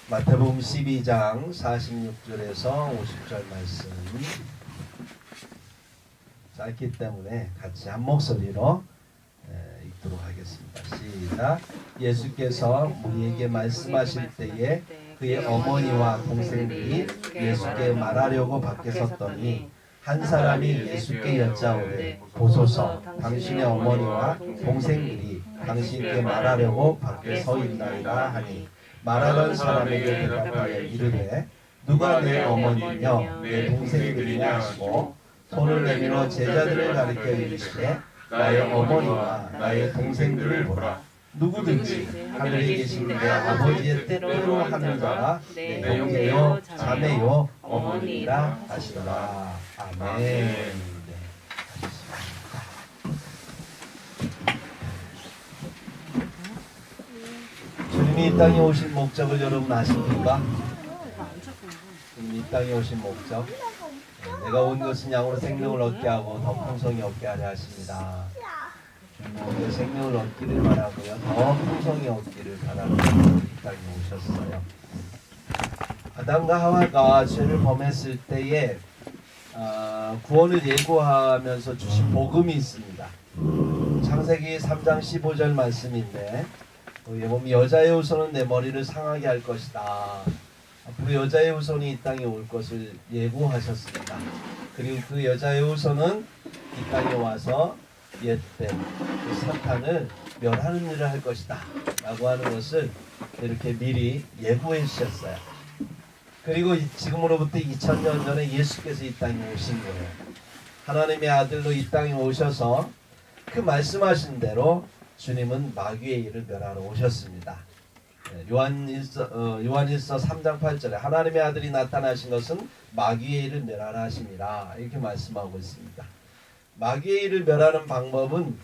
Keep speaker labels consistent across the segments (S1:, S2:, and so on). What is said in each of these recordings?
S1: 마태복음 12장 46절에서 50절 말씀 짧기 때문에 같이 한 목소리로 읽도록 하겠습니다. 시작. 예수께서 우리에게 말씀하실 때에 그의 어머니와 동생들이 예수께 말하려고 밖에 섰더니 한 사람이 예수께 여짜오되 보소서 당신의 어머니와 동생들이 당신께 말하려고 밖에 서 있나이다 하니 말하던 사람에게 대답하여 이르되 누가 내 어머니며 내 동생들이냐 하시고 손을 내밀어 제자들을 가리켜 이르시되 나의 어머니와 나의 동생들을 보라. 누구든지 하늘에 계신 내 아버지의 뜻대로 하는 자가 내 형제요 자매요 어머니라 하시더라. 아멘. 네. 주님이 이 땅에 오신 목적을 여러분 아십니까? 주님이 이 땅에 오신 목적, 내가 온 것은 양으로 생명을 얻게 하고 더 풍성히 얻게 하려 하십니다. 주님은 생명을 얻기를 바라고요, 더 풍성히 얻기를 바라고 이 땅에 오셨어요. 아담과 하와가 죄를 범했을 때에 구원을 예고하면서 주신 복음이 있습니다. 창세기 3장 15절 말씀인데 거기에 보면 여자의 후손은 내 머리를 상하게 할 것이다. 앞으로 여자의 후손이 이 땅에 올 것을 예고하셨습니다. 그리고 그 여자의 후손은 이 땅에 와서 옛된 그 사탄을 멸하는 일을 할 것이다 라고 하는 것을 이렇게 미리 예고해 주셨어요. 그리고 지금으로부터 2000년 전에 예수께서 이 땅에 오신 거예요. 하나님의 아들로 이 땅에 오셔서 그 말씀하신 대로 주님은 마귀의 일을 멸하러 오셨습니다. 요한일서 3장 8절에 하나님의 아들이 나타나신 것은 마귀의 일을 멸하라 하심이라 이렇게 말씀하고 있습니다. 마귀의 일을 멸하는 방법은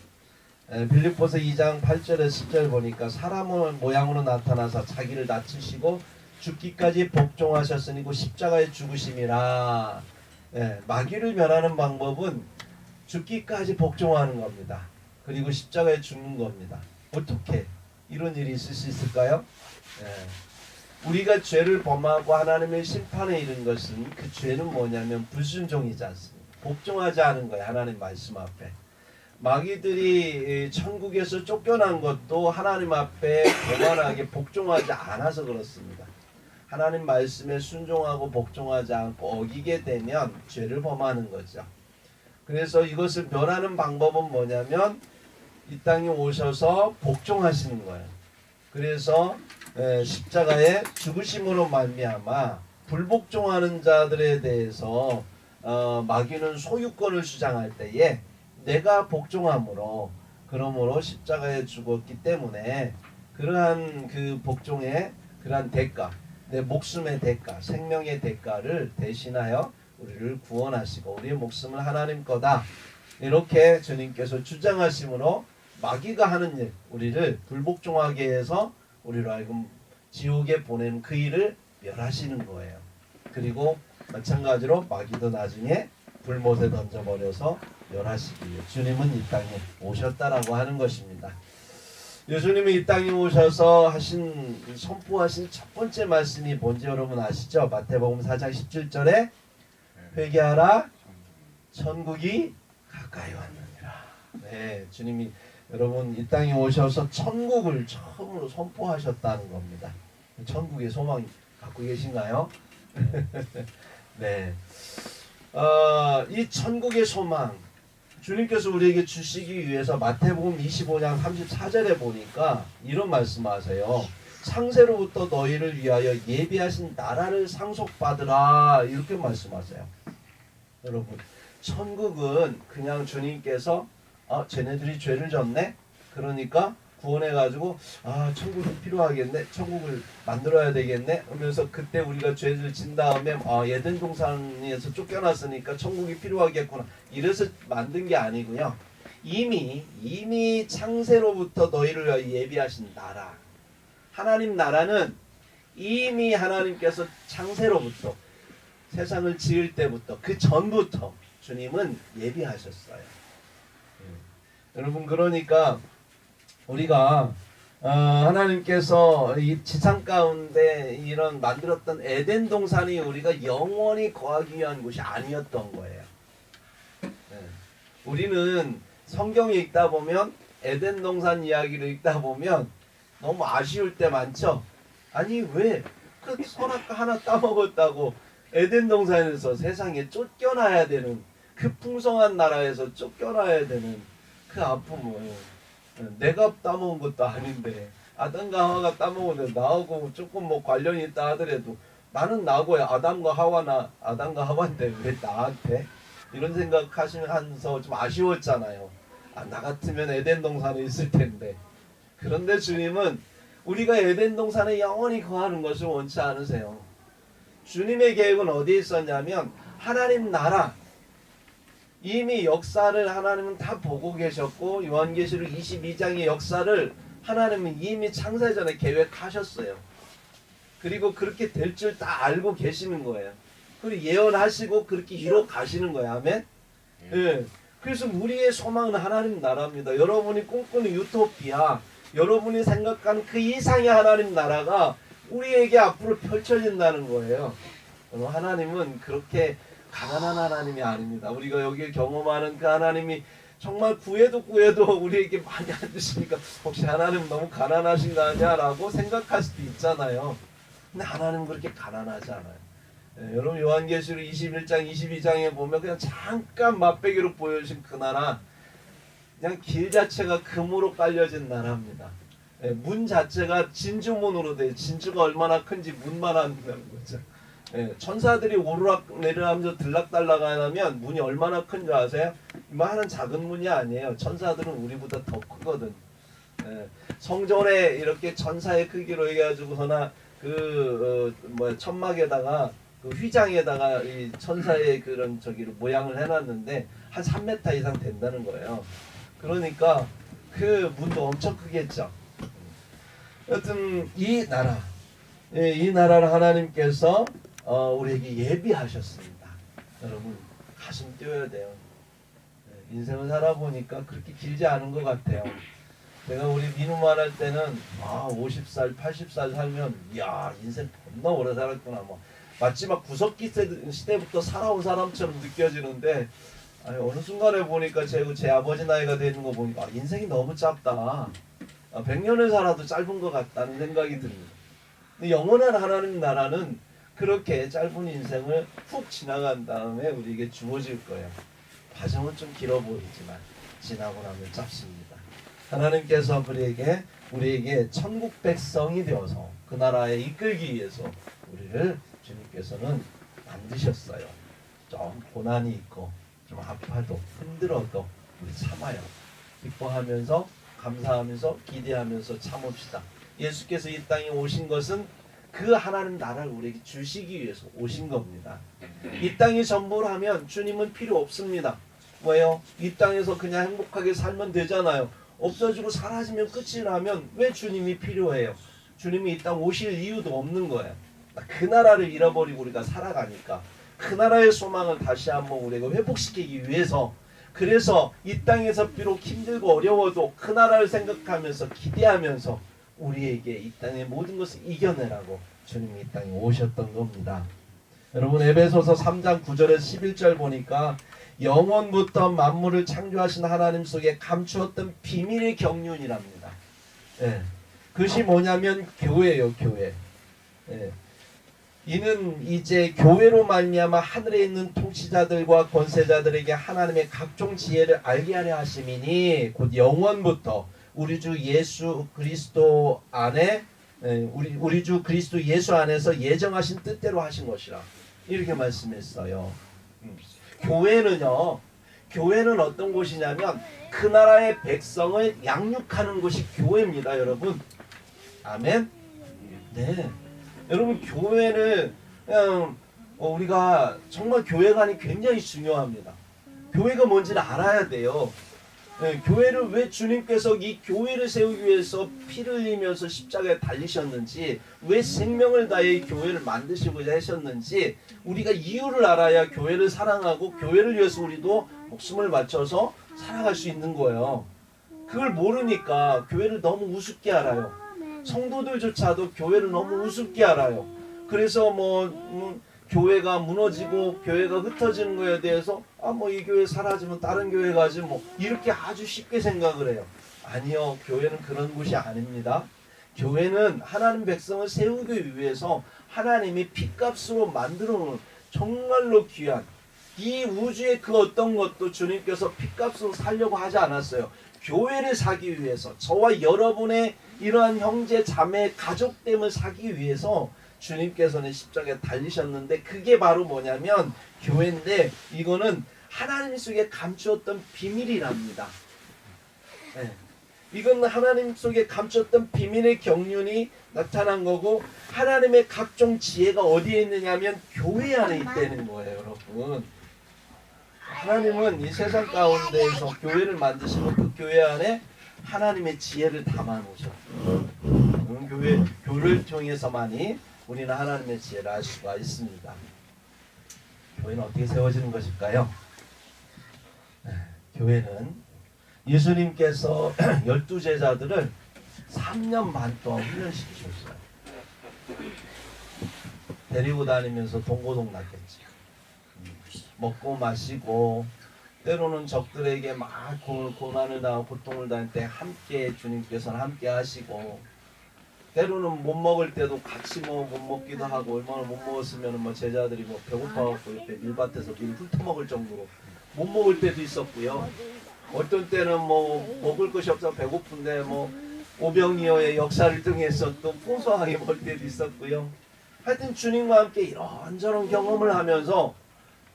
S1: 빌립보서 2장 8절에 10절 보니까 사람 모양으로 나타나서 자기를 낮추시고 죽기까지 복종하셨으니 그 십자가에 죽으심이라. 마귀를 멸하는 방법은 죽기까지 복종하는 겁니다. 그리고 십자가에 죽는 겁니다. 어떻게 이런 일이 있을 수 있을까요? 우리가 죄를 범하고 하나님의 심판에 이른 것은 그 죄는 뭐냐면 불순종이지 않습니까? 복종하지 않은 거예요. 하나님 말씀 앞에. 마귀들이 천국에서 쫓겨난 것도 하나님 앞에 거만하게 복종하지 않아서 그렇습니다. 하나님 말씀에 순종하고 복종하지 않고 어기게 되면 죄를 범하는 거죠. 그래서 이것을 멸하는 방법은 뭐냐면 이 땅에 오셔서 복종하시는 거예요. 그래서 십자가에 죽으심으로 말미암아 불복종하는 자들에 대해서 마귀는 소유권을 주장할 때에 내가 복종함으로 그러므로 십자가에 죽었기 때문에 그러한 그 복종의 그러한 대가, 내 목숨의 대가, 생명의 대가를 대신하여 우리를 구원하시고 우리의 목숨은 하나님 거다 이렇게 주님께서 주장하심으로 마귀가 하는 일, 우리를 불복종하게 해서 우리로 하여금 지옥에 보내는 그 일을 멸하시는 거예요. 그리고 마찬가지로 마귀도 나중에 불못에 던져버려서 멸하시기 위해 주님은 이 땅에 오셨다라고 하는 것입니다. 예수님이 이 땅에 오셔서 선포하신 첫 번째 말씀이 뭔지 여러분 아시죠? 마태복음 4장 17절에 회개하라 천국이 가까이 왔느니라. 네, 주님이 여러분 이 땅에 오셔서 천국을 처음으로 선포하셨다는 겁니다. 천국의 소망 갖고 계신가요? 네. 이 천국의 소망 주님께서 우리에게 주시기 위해서 마태복음 25장 34절에 보니까 이런 말씀하세요. 창세로부터 너희를 위하여 예비하신 나라를 상속받으라 이렇게 말씀하세요. 여러분 천국은 그냥 주님께서 쟤네들이 죄를 졌네? 그러니까 구원해가지고 천국이 필요하겠네? 천국을 만들어야 되겠네? 하면서 그때 우리가 죄를 진 다음에 에덴 동산에서 쫓겨났으니까 천국이 필요하겠구나 이래서 만든 게 아니고요. 이미 창세로부터 너희를 위하여 예비하신 나라, 하나님 나라는 이미 하나님께서 창세로부터 세상을 지을 때부터 그 전부터 주님은 예비하셨어요. 여러분 그러니까 우리가 하나님께서 이 지상 가운데 이런 만들었던 에덴 동산이 우리가 영원히 거하기 위한 곳이 아니었던 거예요. 네. 우리는 성경에 읽다 보면 에덴 동산 이야기를 읽다 보면 너무 아쉬울 때 많죠. 아니 왜 그 선악과 하나 따먹었다고 에덴 동산에서 세상에 쫓겨나야 되는 그 풍성한 나라에서 쫓겨나야 되는 그 아픔을 내가 따먹은 것도 아닌데 아담과 하와가 따먹었는데 나하고 조금 뭐 관련이 있다 하더라도 나는 나고 아담과 하와인데 왜 나한테 이런 생각하시면서 좀 아쉬웠잖아요. 나 같으면 에덴 동산에 있을 텐데. 그런데 주님은 우리가 에덴 동산에 영원히 거하는 것을 원치 않으세요. 주님의 계획은 어디에 있었냐면 하나님 나라, 이미 역사를 하나님은 다 보고 계셨고 요한계시록 22장의 역사를 하나님은 이미 창세 전에 계획하셨어요. 그리고 그렇게 될 줄 다 알고 계시는 거예요. 그리고 예언하시고 그렇게 이뤄 가시는 거예요. 아멘. 예. 그래서 우리의 소망은 하나님 나라입니다. 여러분이 꿈꾸는 유토피아, 여러분이 생각하는 그 이상의 하나님 나라가 우리에게 앞으로 펼쳐진다는 거예요. 하나님은 그렇게 가난한 하나님이 아닙니다. 우리가 여기 경험하는 그 하나님이 정말 구해도 우리에게 많이 안 주시니까 혹시 하나님 너무 가난하신 거 아니야? 라고 생각할 수도 있잖아요. 근데 하나님은 그렇게 가난하지 않아요. 여러분 요한계시록 21장 22장에 보면 그냥 잠깐 맛배기로 보여주신 그 나라, 그냥 길 자체가 금으로 깔려진 나라입니다. 문 자체가 진주문으로 돼. 진주가 얼마나 큰지 문만 한다는 거죠. 천사들이 오르락 내리락하면서 들락달락 하면 문이 얼마나 큰 줄 아세요? 이만한 작은 문이 아니에요. 천사들은 우리보다 더 크거든. 성전에 이렇게 천사의 크기로 해가지고서나 천막에다가 그 휘장에다가 이 천사의 그런 모양을 해놨는데 한 3m 이상 된다는 거예요. 그러니까 그 문도 엄청 크겠죠. 여튼 이 나라를 하나님께서 우리에게 예비하셨습니다. 여러분 가슴 뛰어야 돼요. 인생을 살아보니까 그렇게 길지 않은 것 같아요. 제가 우리 민우만 할 때는 50살, 80살 살면 이야 인생 겁나 오래 살았구나. 마치 막 구석기 시대부터 살아온 사람처럼 느껴지는데 어느 순간에 보니까 제 아버지 나이가 되는 거 보니까 인생이 너무 짧다. 100년을 살아도 짧은 것 같다는 생각이 듭니다. 근데 영원한 하나님 나라는 그렇게 짧은 인생을 훅 지나간 다음에 우리에게 주어질 거예요. 과정은 좀 길어 보이지만 지나고 나면 짧습니다. 하나님께서 우리에게 천국 백성이 되어서 그 나라에 이끌기 위해서 우리를 주님께서는 만드셨어요. 좀 고난이 있고 좀 아파도 힘들어도 우리 참아요. 기뻐하면서 감사하면서 기대하면서 참읍시다. 예수께서 이 땅에 오신 것은 그 하나님 나라를 우리에게 주시기 위해서 오신 겁니다. 이 땅이 전부라면 주님은 필요 없습니다. 왜요? 이 땅에서 그냥 행복하게 살면 되잖아요. 없어지고 사라지면 끝이라면 왜 주님이 필요해요? 주님이 이 땅 오실 이유도 없는 거예요. 그 나라를 잃어버리고 우리가 살아가니까 그 나라의 소망을 다시 한번 우리가 회복시키기 위해서, 그래서 이 땅에서 비록 힘들고 어려워도 그 나라를 생각하면서 기대하면서 우리에게 이 땅의 모든 것을 이겨내라고 주님이 이 땅에 오셨던 겁니다. 여러분 에베소서 3장 9절에서 11절 보니까 영원부터 만물을 창조하신 하나님 속에 감추었던 비밀의 경륜이랍니다. 그것이 뭐냐면 교회예요. 교회. 이는 이제 교회로 말미암아 하늘에 있는 통치자들과 권세자들에게 하나님의 각종 지혜를 알게 하려 하심이니 곧 영원부터 우리 주 예수 그리스도 안에 우리 주 그리스도 예수 안에서 예정하신 뜻대로 하신 것이라 이렇게 말씀했어요. 교회는 어떤 곳이냐면 그 나라의 백성을 양육하는 곳이 교회입니다. 여러분 아멘. 네. 여러분 교회는 그냥 우리가 정말 교회관이 굉장히 중요합니다. 교회가 뭔지를 알아야 돼요. 교회를 왜 주님께서 이 교회를 세우기 위해서 피를 흘리면서 십자가에 달리셨는지, 왜 생명을 다해 교회를 만드시고자 하셨는지 우리가 이유를 알아야 교회를 사랑하고 교회를 위해서 우리도 목숨을 바쳐서 살아갈 수 있는 거예요. 그걸 모르니까 교회를 너무 우습게 알아요. 성도들조차도 교회를 너무 우습게 알아요. 그래서 교회가 무너지고 교회가 흩어지는 거에 대해서 이 교회 사라지면 다른 교회 가지 이렇게 아주 쉽게 생각을 해요. 아니요, 교회는 그런 곳이 아닙니다. 교회는 하나님 백성을 세우기 위해서 하나님이 핏값으로 만들어 놓은 정말로 귀한, 이 우주의 그 어떤 것도 주님께서 핏값으로 살려고 하지 않았어요. 교회를 사기 위해서, 저와 여러분의 이러한 형제 자매 가족됨을 사기 위해서 주님께서는 십자가에 달리셨는데, 그게 바로 뭐냐면 교회인데, 이거는 하나님 속에 감추었던 비밀이랍니다. 네. 이건 하나님 속에 감췄던 비밀의 경륜이 나타난 거고, 하나님의 각종 지혜가 어디에 있느냐면 교회 안에 있다는 거예요, 여러분. 하나님은 이 세상 가운데에서 교회를 만드시고 그 교회 안에 하나님의 지혜를 담아 놓으셨어요. 교회를 통해서만이 우리는 하나님의 지혜를 알 수가 있습니다. 교회는 어떻게 세워지는 것일까요? 교회는 예수님께서 12제자들을 3년 반 동안 훈련시키셨어요. 데리고 다니면서 동고동 났겠지. 먹고 마시고, 때로는 적들에게 막 고난을 당하고 고통을 당할 때 함께 주님께서는 함께 하시고, 때로는 못 먹을 때도 같이 못 먹기도 하고, 얼마나 못 먹었으면 제자들이 배고파갖고 옆에 밀밭에서 밀 훑어먹을 정도로 못 먹을 때도 있었고요. 어떤 때는 먹을 것이 없어 배고픈데 오병이어의 역사를 통해서 또 풍성하게 먹을 때도 있었고요. 하여튼 주님과 함께 이런저런 경험을 하면서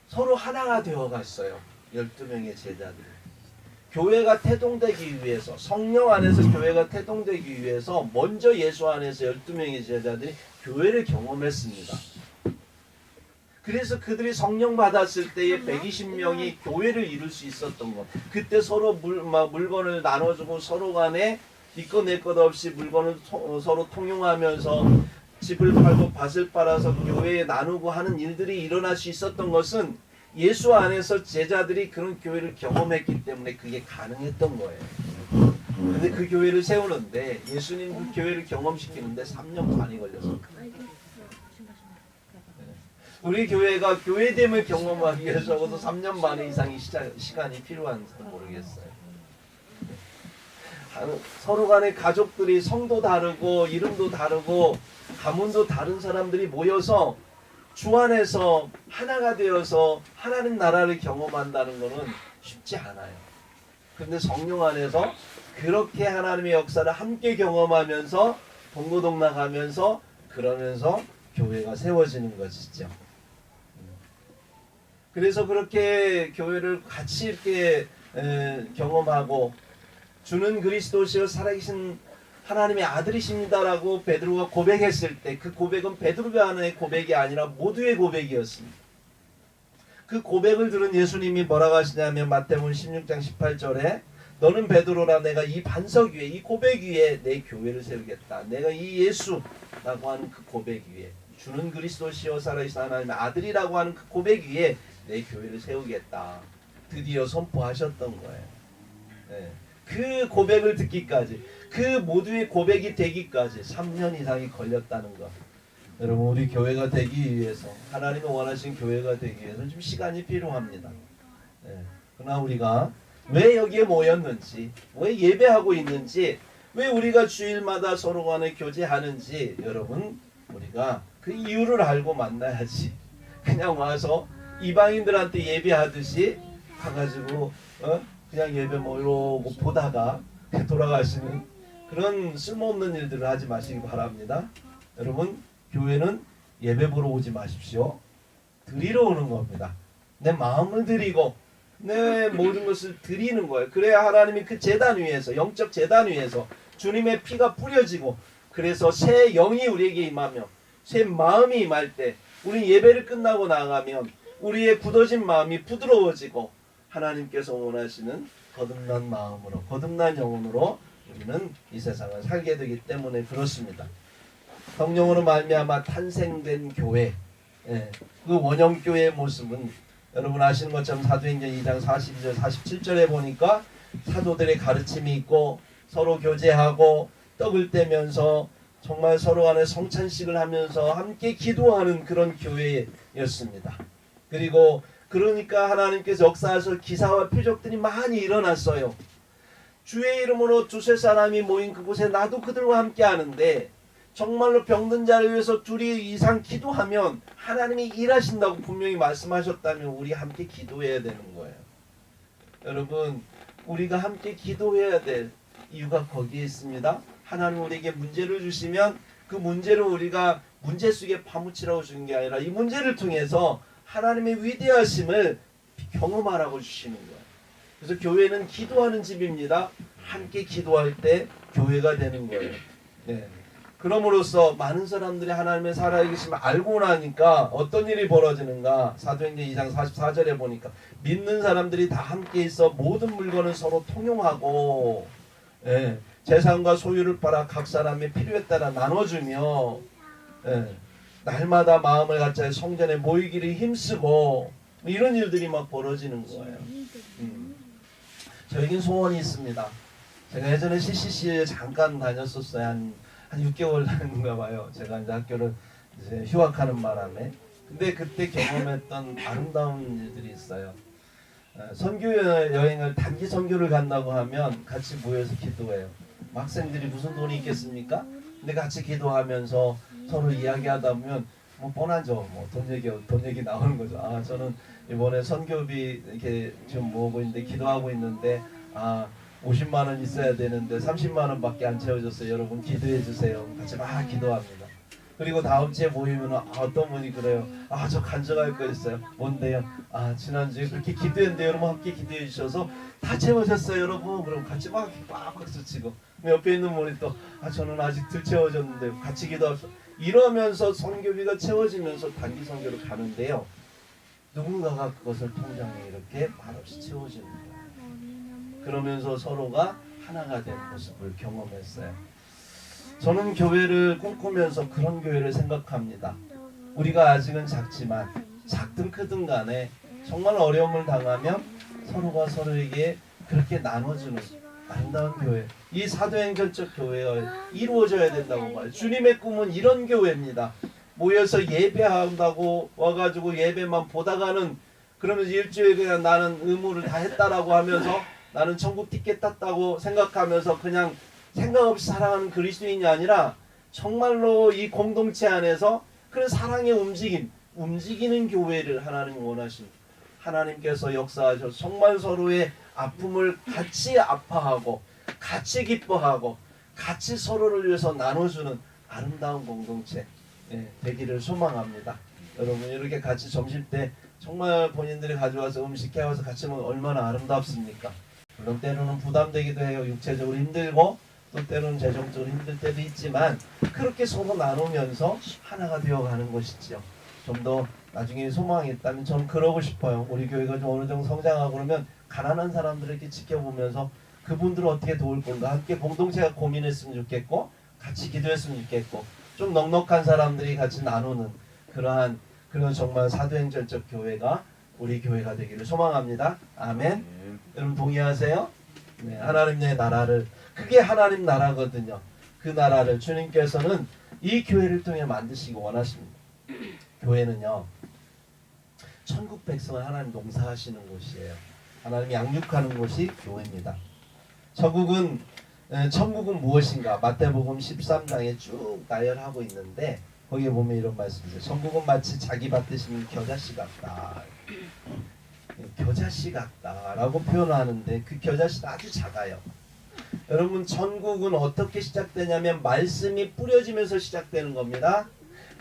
S1: 서로 하나가 되어갔어요. 12명의 제자들이. 교회가 태동되기 위해서, 성령 안에서 교회가 태동되기 위해서 먼저 예수 안에서 12명의 제자들이 교회를 경험했습니다. 그래서 그들이 성령 받았을 때에 120명이 교회를 이룰 수 있었던 것. 그때 서로 물건을 나눠주고 서로 간에 이것 내 것 없이 물건을 서로 통용하면서 집을 팔고 밭을 팔아서 교회에 나누고 하는 일들이 일어날 수 있었던 것은 예수 안에서 제자들이 그런 교회를 경험했기 때문에 그게 가능했던 거예요. 근데 그 교회를 세우는데, 예수님 그 교회를 경험시키는데 3년 반이 걸렸습니다. 우리 교회가 교회됨을 경험하기 위해서 적어도 3년 반 이상의 시간이 필요한지도 모르겠어요. 서로 간의 가족들이 성도 다르고 이름도 다르고 가문도 다른 사람들이 모여서 주 안에서 하나가 되어서 하나님 나라를 경험한다는 것은 쉽지 않아요. 그런데 성령 안에서 그렇게 하나님의 역사를 함께 경험하면서 동고동락하면서 그러면서 교회가 세워지는 것이죠. 그래서 그렇게 교회를 같이 이렇게 경험하고, 주는 그리스도시여 살아계신 하나님의 아들이십니다라고 베드로가 고백했을 때, 그 고백은 베드로만의 고백이 아니라 모두의 고백이었습니다. 그 고백을 들은 예수님이 뭐라고 하시냐면 마태복음 16장 18절에 너는 베드로라, 내가 이 반석 위에, 이 고백 위에 내 교회를 세우겠다. 내가 이 예수라고 하는 그 고백 위에, 주는 그리스도시여 살아계신 하나님의 아들이라고 하는 그 고백 위에 내 교회를 세우겠다. 드디어 선포하셨던 거예요. 네. 그 고백을 듣기까지, 그 모두의 고백이 되기까지 3년 이상이 걸렸다는 것. 여러분, 우리 교회가 되기 위해서, 하나님이 원하신 교회가 되기 위해서 좀 시간이 필요합니다. 네. 그러나 우리가 왜 여기에 모였는지, 왜 예배하고 있는지, 왜 우리가 주일마다 서로 간에 교제하는지, 여러분, 우리가 그 이유를 알고 만나야지. 그냥 와서 이방인들한테 예배하듯이 가가지고 그냥 예배 이러고 보다가 돌아가시는 그런 쓸모없는 일들을 하지 마시기 바랍니다. 여러분, 교회는 예배 보러 오지 마십시오. 드리러 오는 겁니다. 내 마음을 드리고 내 모든 것을 드리는 거예요. 그래야 하나님이 그 제단 위에서, 영적 제단 위에서 주님의 피가 뿌려지고, 그래서 새 영이 우리에게 임하며 새 마음이 임할 때, 우리 예배를 끝나고 나가면 우리의 굳어진 마음이 부드러워지고 하나님께서 원하시는 거듭난 마음으로, 거듭난 영혼으로 우리는 이 세상을 살게 되기 때문에 그렇습니다. 성령으로 말미암아 탄생된 교회, 그 원형교회의 모습은 여러분 아시는 것처럼 사도행전 2장 42절 47절에 보니까 사도들의 가르침이 있고 서로 교제하고 떡을 떼면서 정말 서로 간에 성찬식을 하면서 함께 기도하는 그런 교회였습니다. 그리고 그러니까 하나님께서 역사하셔서 기사와 표적들이 많이 일어났어요. 주의 이름으로 두세 사람이 모인 그곳에 나도 그들과 함께 하는데 정말로 병든 자를 위해서 둘이 이상 기도하면 하나님이 일하신다고 분명히 말씀하셨다면 우리 함께 기도해야 되는 거예요. 여러분, 우리가 함께 기도해야 될 이유가 거기에 있습니다. 하나님 우리에게 문제를 주시면 그 문제를 우리가 문제 속에 파묻히라고 주는 게 아니라 이 문제를 통해서 하나님의 위대하심을 경험하라고 주시는 거예요. 그래서 교회는 기도하는 집입니다. 함께 기도할 때 교회가 되는 거예요. 네. 그럼으로써 많은 사람들이 하나님의 살아계심을 알고 나니까 어떤 일이 벌어지는가. 사도행전 2장 44절에 보니까 믿는 사람들이 다 함께 있어 모든 물건을 서로 통용하고 재산과 소유를 팔아 각 사람의 필요에 따라 나눠주며 날마다 마음을 갖자 성전에 모이기를 힘쓰고 이런 일들이 막 벌어지는 거예요. 저에겐 소원이 있습니다. 제가 예전에 CCC에 잠깐 다녔었어요. 한 6개월 다녔는가 봐요. 제가 이제 학교를 이제 휴학하는 바람에. 근데 그때 경험했던 아름다운 일들이 있어요. 선교 여행을 단기 선교를 간다고 하면 같이 모여서 기도해요. 학생들이 무슨 돈이 있겠습니까? 근데 같이 기도하면서 서로 이야기하다 보면 뭐 뻔하죠. 뭐 돈 얘기 나오는 거죠. 아, 저는 이번에 선교비 이렇게 지금 모으고 있는데 기도하고 있는데 50만 원 있어야 되는데 30만 원밖에 안 채워졌어요. 여러분 기도해 주세요. 같이 막 기도합니다. 그리고 다음 주에 모이면 어떤 분이 그래요. 저 간증할 거 있어요. 뭔데요? 지난주에 그렇게 기도했는데 여러분 함께 기도해 주셔서 다 채워졌어요. 여러분. 그럼 같이 막 박수 치고 옆에 있는 분이 또 저는 아직 덜 채워졌는데 같이 기도합시다. 이러면서 선교비가 채워지면서 단기 선교를 가는데요. 누군가가 그것을 통장에 이렇게 말없이 채워주는 거예요. 그러면서 서로가 하나가 된 모습을 경험했어요. 저는 교회를 꿈꾸면서 그런 교회를 생각합니다. 우리가 아직은 작지만 작든 크든 간에 정말 어려움을 당하면 서로가 서로에게 그렇게 나눠주는 아름다운 교회. 이 사도행전적 교회가 이루어져야 된다고 봐요. 주님의 꿈은 이런 교회입니다. 모여서 예배한다고 와가지고 예배만 보다가는 그러면서 일주일에 그냥 나는 의무를 다 했다라고 하면서 나는 천국 티켓 땄다고 생각하면서 그냥 생각 없이 살아가는 그리스도인이 아니라 정말로 이 공동체 안에서 그런 사랑의 움직이는 교회를 하나님 원하십니다. 하나님께서 역사하셔서 정말 서로의 아픔을 같이 아파하고 같이 기뻐하고 같이 서로를 위해서 나눠주는 아름다운 공동체 되기를 소망합니다. 여러분 이렇게 같이 점심때 정말 본인들이 가져와서 음식 해와서 같이 먹으면 얼마나 아름답습니까? 물론 때로는 부담되기도 해요. 육체적으로 힘들고 또 때로는 재정적으로 힘들 때도 있지만 그렇게 서로 나누면서 하나가 되어가는 것이지요. 좀 더 나중에 소망이 있다면 저는 그러고 싶어요. 우리 교회가 좀 어느 정도 성장하고 그러면 가난한 사람들에게 지켜보면서 그분들을 어떻게 도울 건가 함께 공동체가 고민했으면 좋겠고 같이 기도했으면 좋겠고 좀 넉넉한 사람들이 같이 나누는 그런 정말 사도행전적 교회가 우리 교회가 되기를 소망합니다. 아멘. 여러분 동의하세요? 네, 하나님의 나라를 그게 하나님 나라거든요. 그 나라를 주님께서는 이 교회를 통해 만드시고 원하십니다. 교회는요 천국 백성을 하나님 농사하시는 곳이에요. 하나님 양육하는 곳이 교회입니다. 천국은 무엇인가? 마태복음 13장에 쭉 나열하고 있는데 거기에 보면 이런 말씀이죠. 천국은 마치 자기 밭에 겨자씨 같다. 겨자씨 같다라고 표현하는데 그 겨자씨는 아주 작아요. 여러분 천국은 어떻게 시작되냐면 말씀이 뿌려지면서 시작되는 겁니다.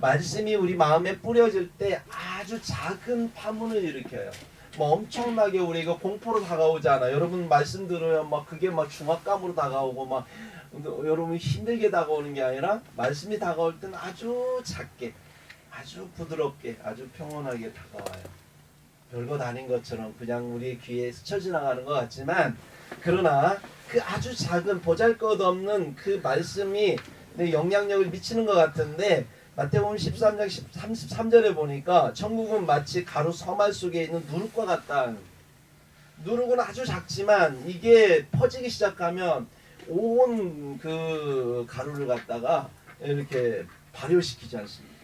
S1: 말씀이 우리 마음에 뿌려질 때 아주 작은 파문을 일으켜요. 뭐 엄청나게 우리가 공포로 다가오잖아. 여러분 말씀 들으면 막 그게 막 중압감으로 다가오고 막 여러분 힘들게 다가오는 게 아니라 말씀이 다가올 때는 아주 작게, 아주 부드럽게, 아주 평온하게 다가와요. 별것 아닌 것처럼 그냥 우리 귀에 스쳐 지나가는 것 같지만 그러나 그 아주 작은 보잘것없는 그 말씀이 내 영향력을 미치는 것 같은데 마태복음 13장 33절에 보니까 천국은 마치 가루 서말 속에 있는 누룩과 같다. 누룩은 아주 작지만 이게 퍼지기 시작하면 온 그 가루를 갖다가 이렇게 발효시키지 않습니까?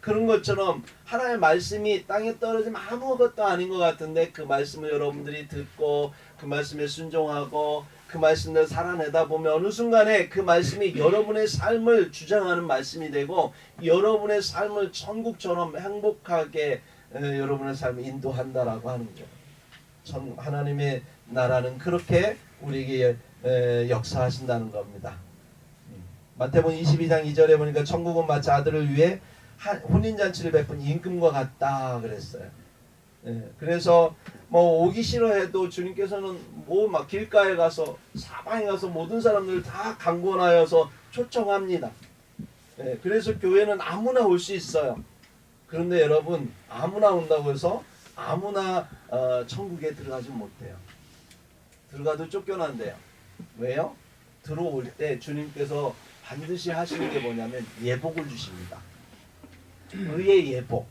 S1: 그런 것처럼 하나님의 말씀이 땅에 떨어지면 아무것도 아닌 것 같은데 그 말씀을 여러분들이 듣고 그 말씀에 순종하고 그 말씀을 살아내다 보면 어느 순간에 그 말씀이 여러분의 삶을 주장하는 말씀이 되고 여러분의 삶을 천국처럼 행복하게 여러분의 삶을 인도한다라고 하는 거예요. 하나님의 나라는 그렇게 우리에게 역사하신다는 겁니다. 마태복음 22장 2절에 보니까 천국은 마치 아들을 위해 혼인잔치를 베푼 임금과 같다 그랬어요. 그래서 뭐 오기 싫어해도 주님께서는 뭐 막 길가에 가서 사방에 가서 모든 사람들을 다 강권하여서 초청합니다. 그래서 교회는 아무나 올 수 있어요. 그런데 여러분 아무나 온다고 해서 아무나 천국에 들어가지 못해요. 들어가도 쫓겨난대요. 왜요? 들어올 때 주님께서 반드시 하시는 게 뭐냐면 예복을 주십니다. 의의 예복,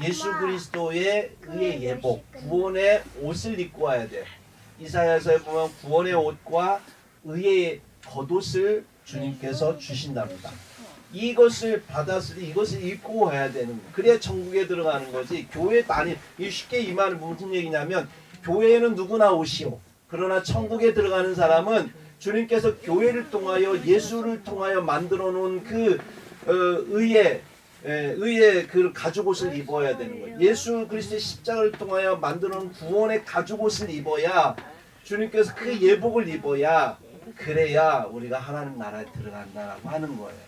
S1: 예수 그리스도의 의의 예복, 구원의 옷을 입고 와야 돼요. 이사야서에 보면 구원의 옷과 의의 겉옷을 주님께서 주신답니다. 이것을 받았으니 이것을 입고 와야 되는 거예요. 그래야 천국에 들어가는 거지. 교회도 아니. 쉽게 이 말은 무슨 얘기냐면 교회에는 누구나 오시오. 그러나 천국에 들어가는 사람은 주님께서 교회를 통하여 예수를 통하여 만들어 놓은 그 의의 그 가죽옷을 입어야 되는 거예요. 예수 그리스도의 십자가를 통하여 만들어 놓은 구원의 가죽옷을 입어야 주님께서 그 예복을 입어야 그래야 우리가 하나님 나라에 들어간다라고 하는 거예요.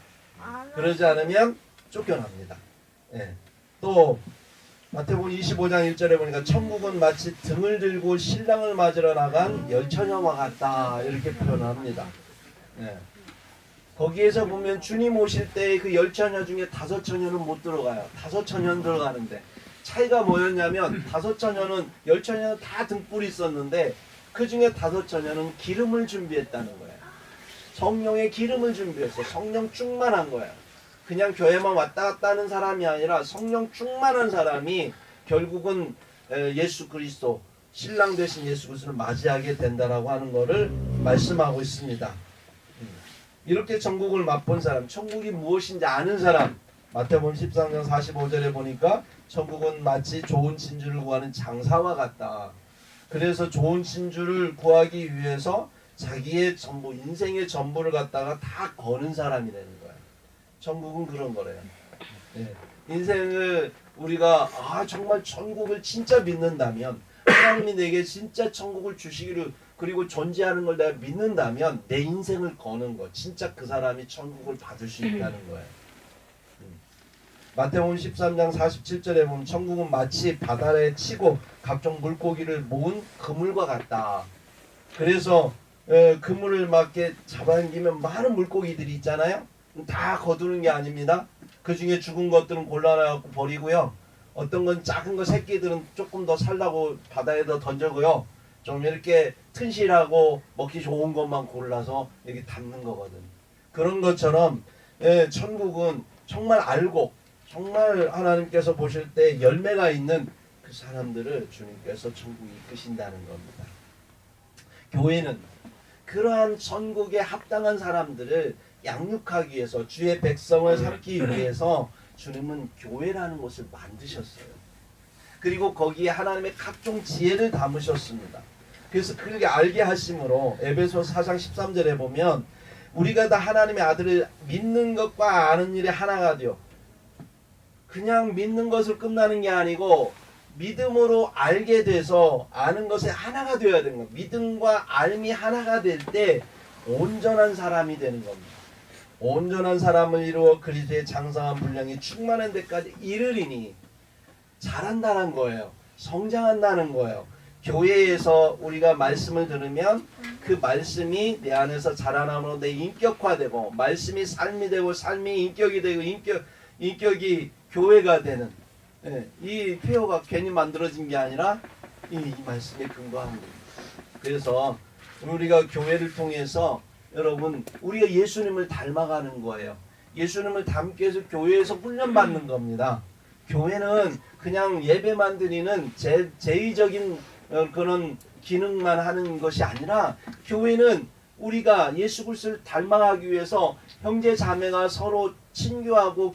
S1: 그러지 않으면 쫓겨납니다. 또 마태복음 25장 1절에 보니까 천국은 마치 등을 들고 신랑을 맞으러 나간 열처녀와 같다 이렇게 표현합니다. 거기에서 보면 주님 오실 때 그 열처녀 중에 5처녀는 못 들어가요. 5처녀는 들어가는데 차이가 뭐였냐면 5처녀는 열처녀는 다 등불이 있었는데 그 중에 5처녀는 기름을 준비했다는 거예요. 성령의 기름을 준비했어. 성령 충만한 거야. 그냥 교회만 왔다 갔다 하는 사람이 아니라 성령 충만한 사람이 결국은 예수 그리스도 신랑 되신 예수 그리스도를 맞이하게 된다라고 하는 것을 말씀하고 있습니다. 이렇게 천국을 맛본 사람, 천국이 무엇인지 아는 사람, 마태복음 13장 45절에 보니까 천국은 마치 좋은 진주를 구하는 장사와 같다. 그래서 좋은 진주를 구하기 위해서 자기의 전부, 인생의 전부를 갖다가 다 거는 사람이 되는 거예요. 천국은 그런 거래요. 인생을 우리가 정말 천국을 진짜 믿는다면 하나님이 내게 진짜 천국을 주시기를 그리고 존재하는 걸 내가 믿는다면 내 인생을 거는 거 진짜 그 사람이 천국을 받을 수 있다는 거예요. 마태복음 13장 47절에 보면 천국은 마치 바다에 치고 각종 물고기를 모은 그물과 같다. 그래서 그물을 막 이렇게 잡아당기면 많은 물고기들이 있잖아요. 다 거두는 게 아닙니다. 그 중에 죽은 것들은 골라내고 버리고요. 어떤 건 작은 거 새끼들은 조금 더 살라고 바다에다 던져고요. 좀 이렇게 튼실하고 먹기 좋은 것만 골라서 여기 담는 거거든. 그런 것처럼 천국은 정말 알고 정말 하나님께서 보실 때 열매가 있는 그 사람들을 주님께서 천국에 이끄신다는 겁니다. 교회는 그러한 천국에 합당한 사람들을 양육하기 위해서 주의 백성을 삼기 위해서 주님은 교회라는 곳을 만드셨어요. 그리고 거기에 하나님의 각종 지혜를 담으셨습니다. 그래서 그렇게 알게 하심으로 에베소 4장 13절에 보면 우리가 다 하나님의 아들을 믿는 것과 아는 일에 하나가 되어 그냥 믿는 것을 끝나는 게 아니고 믿음으로 알게 돼서 아는 것에 하나가 되어야 되는 겁니다. 믿음과 알미 하나가 될 때 온전한 사람이 되는 겁니다. 온전한 사람을 이루어 그리스도의 장성한 분량이 충만한 데까지 이르리니 자란다는 거예요. 성장한다는 거예요. 교회에서 우리가 말씀을 들으면 그 말씀이 내 안에서 자라남으로 내 인격화되고 말씀이 삶이 되고 삶이 인격이 되고 인격이 교회가 되는 이 표어가 괜히 만들어진 게 아니라 이 말씀에 근거한 겁니다. 그래서 우리가 교회를 통해서 여러분 우리가 예수님을 닮아가는 거예요. 예수님을 닮기 위해서 교회에서 훈련받는 겁니다. 교회는 그냥 예배만 드리는 제의적인 그런 기능만 하는 것이 아니라 교회는 우리가 예수 그리스도를 닮아가기 위해서 형제 자매가 서로 친교하고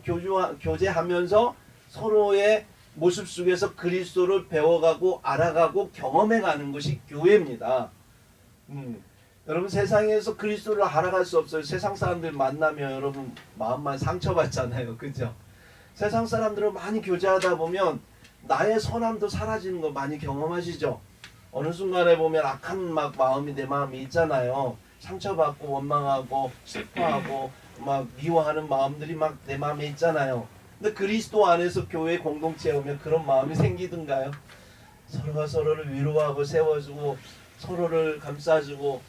S1: 교제하면서 서로의 모습 속에서 그리스도를 배워가고 알아가고 경험해가는 것이 교회입니다. 여러분 세상에서 그리스도를 알아갈 수 없어요. 세상 사람들 만나면 여러분 마음만 상처받잖아요. 그죠? 세상 사람들을 많이 교제하다 보면 나의 선함도 사라지는 거 많이 경험하시죠? 어느 순간에 보면 악한 막 마음이 내 마음이 있잖아요. 상처받고 원망하고 슬퍼하고 막 미워하는 마음들이 막 내 마음에 있잖아요. 근데 그리스도 안에서 교회 공동체에 오면 그런 마음이 생기던가요? 서로가 서로를 위로하고 세워주고 서로를 감싸주고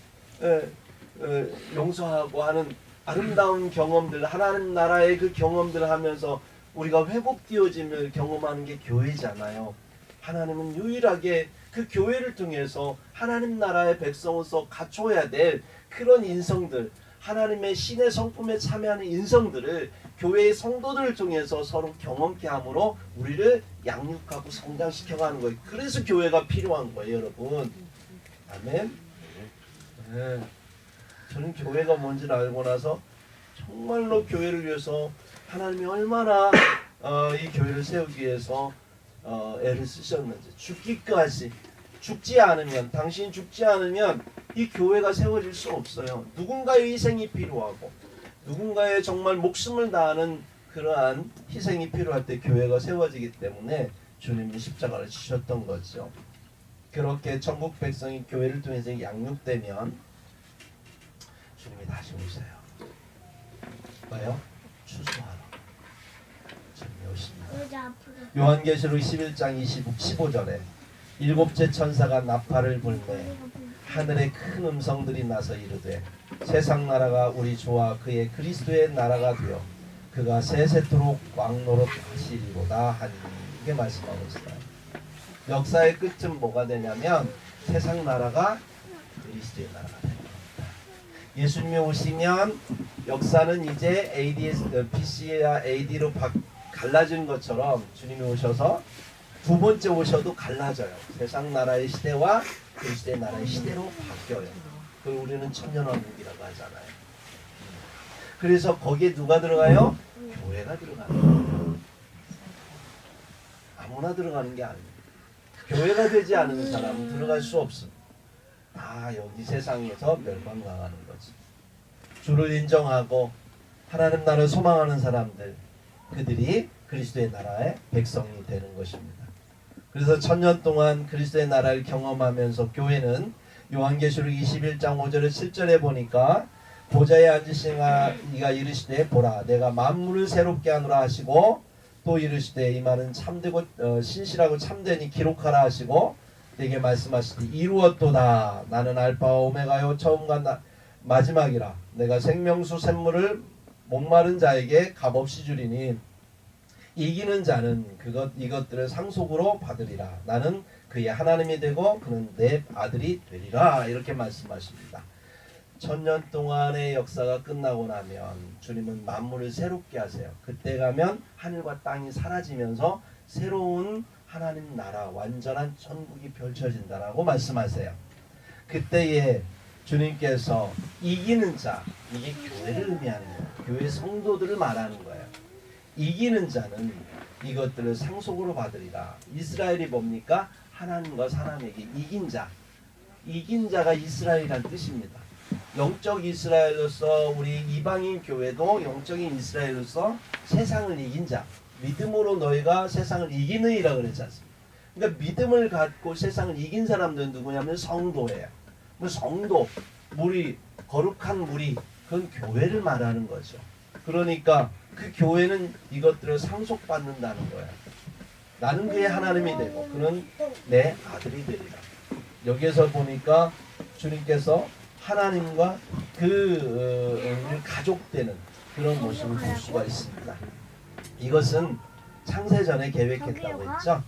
S1: 용서하고 하는 아름다운 경험들, 하나님 나라의 그 경험들을 하면서 우리가 회복되어짐을 경험하는 게 교회잖아요. 하나님은 유일하게 그 교회를 통해서 하나님 나라의 백성으로서 갖춰야 될 그런 인성들, 하나님의 신의 성품에 참여하는 인성들을 교회의 성도들을 통해서 서로 경험케 함으로 우리를 양육하고 성장시켜가는 거예요. 그래서 교회가 필요한 거예요, 여러분. 아멘. 네. 저는 교회가 뭔지를 알고 나서 정말로 교회를 위해서 하나님이 얼마나 이 교회를 세우기 위해서 애를 쓰셨는지, 죽기까지, 죽지 않으면, 당신이 죽지 않으면 이 교회가 세워질 수 없어요. 누군가의 희생이 필요하고 누군가의 정말 목숨을 다하는 그러한 희생이 필요할 때 교회가 세워지기 때문에 주님이 십자가를 지셨던 거죠. 그렇게 천국 백성이 교회를 통해서 양육되면 주님이 다시 오세요. 뭐요? 추수하러 주님이 오십니다. 요한계시록 11장 15절에 일곱째 천사가 나팔을 불매 하늘에 큰 음성들이 나서 이르되 세상 나라가 우리 주와 그의 그리스도의 나라가 되어 그가 세세토록 왕노릇 하시리로다 하니 이게 말씀하고 있어요. 역사의 끝은 뭐가 되냐면 세상 나라가 그리스도의 나라가 됩니다. 예수님이 오시면 역사는 이제 BC와 AD로 갈라진 것처럼 주님이 오셔서 두 번째 오셔도 갈라져요. 세상 나라의 시대와 그리스도의 나라의 시대로 바뀌어요. 그걸 우리는 천년왕국이라고 하잖아요. 그래서 거기에 누가 들어가요? 교회가 들어가는 거예요. 아무나 들어가는 게 아닙니다. 교회가 되지 않은 사람은 들어갈 수 없습니다. 다 여기 세상에서 멸망당하는 거지. 주를 인정하고 하나님 나라를 소망하는 사람들, 그들이 그리스도의 나라의 백성이 되는 것입니다. 그래서 천년 동안 그리스도의 나라를 경험하면서 교회는 요한계시록 21장 5절에 7절에 보니까 보좌에 앉으신 이가 이르시되 보라 내가 만물을 새롭게 하노라 하시고 또 이르시되 이 말은 참되고 신실하고 참되니 기록하라 하시고 내게 말씀하시되 이루었도다 나는 알파와 오메가요 처음과 마지막이라 내가 생명수 샘물을 목마른 자에게 값없이 주리니 이기는 자는 이것들을 상속으로 받으리라. 나는 그의 하나님이 되고 그는 내 아들이 되리라. 이렇게 말씀하십니다. 천년 동안의 역사가 끝나고 나면 주님은 만물을 새롭게 하세요. 그때 가면 하늘과 땅이 사라지면서 새로운 하나님 나라 완전한 천국이 펼쳐진다라고 말씀하세요. 그때에 주님께서 이기는 자, 이게 교회를 의미하는 거예요. 교회 성도들을 말하는 거예요. 이기는 자는 이것들을 상속으로 받으리라. 이스라엘이 뭡니까? 하나님과 사람에게 이긴 자. 이긴 자가 이스라엘이란 뜻입니다. 영적 이스라엘로서 우리 이방인 교회도 영적인 이스라엘로서 세상을 이긴 자. 믿음으로 너희가 세상을 이기느니라 그랬지 않습니까? 그러니까 믿음을 갖고 세상을 이긴 사람들은 누구냐면 성도예요. 성도, 무리, 거룩한 무리, 그건 교회를 말하는 거죠. 그러니까 그 교회는 이것들을 상속받는다는 거예요. 나는 그의 하나님이 되고 그는 내 아들이 되리라. 여기에서 보니까 주님께서 하나님과 그 가족되는 그런 모습을 볼 수가 있습니다. 이것은 창세전에 계획했다고 했죠.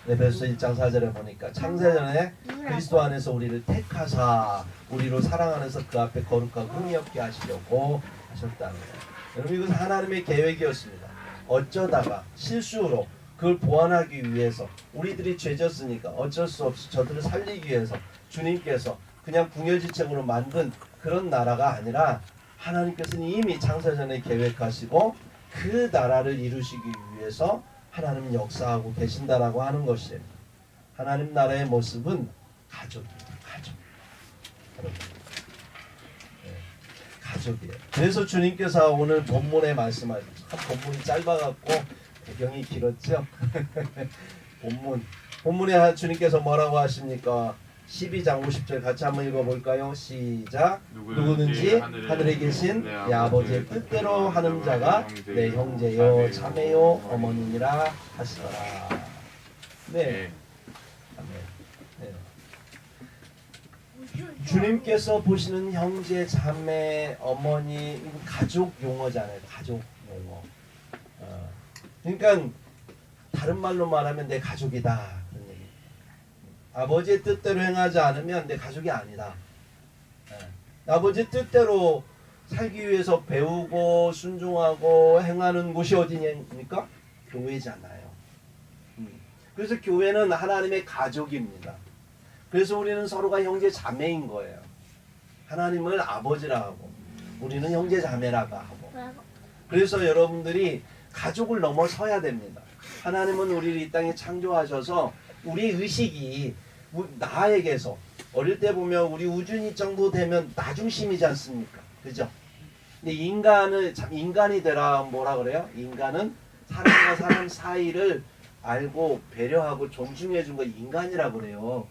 S1: 에베소 1장 4절에 보니까 창세전에 그리스도 안에서 우리를 택하사 우리로 사랑 안에서 그 앞에 거룩하고 흠이 없게 하시려고 하셨다는 거예요. 여러분 이것은 하나님의 계획이었습니다. 어쩌다가 실수로 그걸 보완하기 위해서 우리들이 죄졌으니까 어쩔 수 없이 저들을 살리기 위해서 주님께서 그냥 궁여지책으로 만든 그런 나라가 아니라 하나님께서는 이미 창세전에 계획하시고 그 나라를 이루시기 위해서 하나님은 역사하고 계신다라고 하는 것이에요. 하나님 나라의 모습은 가족이에요. 가족. 여러분. 네, 가족이에요. 그래서 주님께서 오늘 본문에 말씀하셨죠. 본문이 짧아갖고 배경이 길었죠. 본문에 주님께서 뭐라고 하십니까? 12장 50절 같이 한번 읽어볼까요? 시작. 누구든지 하늘에 계신 내 아버지의 뜻대로 하는 자가 내 형제요 자매요 어머니니라 하시더라. 네. 네. 주님께서 보시는 형제, 자매, 어머니, 가족 용어잖아요. 가족 용어. 그러니까 다른 말로 말하면 내 가족이다. 그런 얘기. 아버지의 뜻대로 행하지 않으면 내 가족이 아니다. 아버지 뜻대로 살기 위해서 배우고 순종하고 행하는 곳이 어디입니까? 교회잖아요. 그래서 교회는 하나님의 가족입니다. 그래서 우리는 서로가 형제 자매인 거예요. 하나님을 아버지라 하고 우리는 형제 자매라고 하고. 그래서 여러분들이 가족을 넘어서야 됩니다. 하나님은 우리를 이 땅에 창조하셔서 우리 의식이 나에게서 어릴 때 보면 우리 우준이 정도 되면 나중심이지 않습니까? 그죠? 근데 인간이 되라 뭐라 그래요? 인간은 사람과 사람 사이를 알고 배려하고 존중해 준 거 인간이라고 그래요.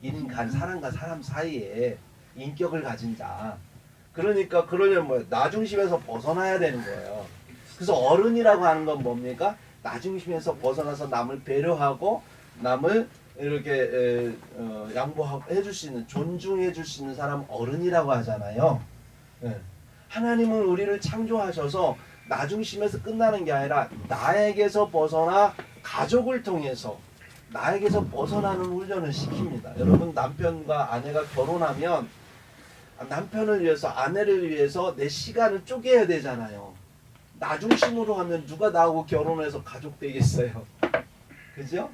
S1: 인간, 사람과 사람 사이에 인격을 가진 자. 그러니까 그러려면 뭐예요? 나중심에서 벗어나야 되는 거예요. 그래서 어른이라고 하는 건 뭡니까? 나중심에서 벗어나서 남을 배려하고 남을 이렇게 양보하고 해줄 수 있는, 존중해 줄 수 있는 사람 어른이라고 하잖아요. 하나님은 우리를 창조하셔서 나중심에서 끝나는 게 아니라 나에게서 벗어나 가족을 통해서 나에게서 벗어나는 훈련을 시킵니다. 여러분, 남편과 아내가 결혼하면 남편을 위해서, 아내를 위해서 내 시간을 쪼개야 되잖아요. 나중심으로 하면 누가 나하고 결혼해서 가족 되겠어요? 그죠?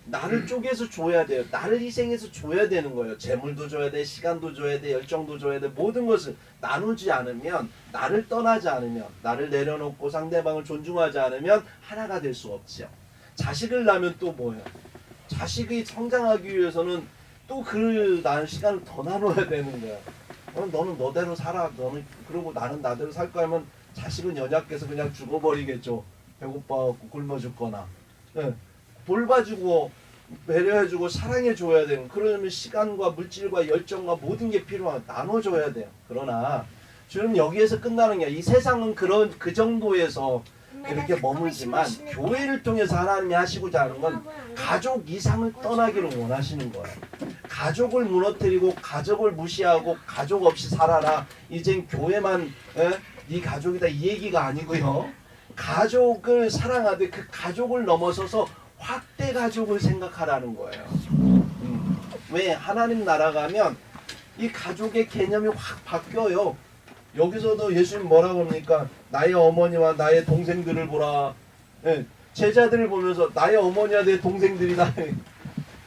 S1: 나를 쪼개서 줘야 돼요. 나를 희생해서 줘야 되는 거예요. 재물도 줘야 돼, 시간도 줘야 돼, 열정도 줘야 돼. 모든 것을 나누지 않으면, 나를 떠나지 않으면, 나를 내려놓고 상대방을 존중하지 않으면 하나가 될 수 없지요. 자식을 낳으면 또 뭐예요? 자식이 성장하기 위해서는 또 나는 시간을 더 나눠야 되는 거야. 너는 너대로 살아. 너는 그러고 나는 나대로 살 거야 하면 자식은 연약해서 그냥 죽어버리겠죠. 배고파갖고 굶어 죽거나. 돌봐주고 배려해주고 사랑해줘야 되는, 그러려면 시간과 물질과 열정과 모든 게 필요한, 나눠줘야 돼요. 그러나 주님 여기에서 끝나는 게 아니라 이 세상은 그 정도에서 이렇게 머물지만 교회를 통해서 하나님이 하시고자 하는 건 가족 이상을 떠나기를 원하시는 거예요. 가족을 무너뜨리고 가족을 무시하고 가족 없이 살아라, 이젠 교회만 네 가족이다 이 얘기가 아니고요. 가족을 사랑하되 그 가족을 넘어서서 확대 가족을 생각하라는 거예요. 왜? 하나님 나라 가면 이 가족의 개념이 확 바뀌어요. 여기서도 예수님 뭐라고 합니까? 나의 어머니와 나의 동생들을 보라. 제자들을 보면서 나의 어머니와 내 동생들이다.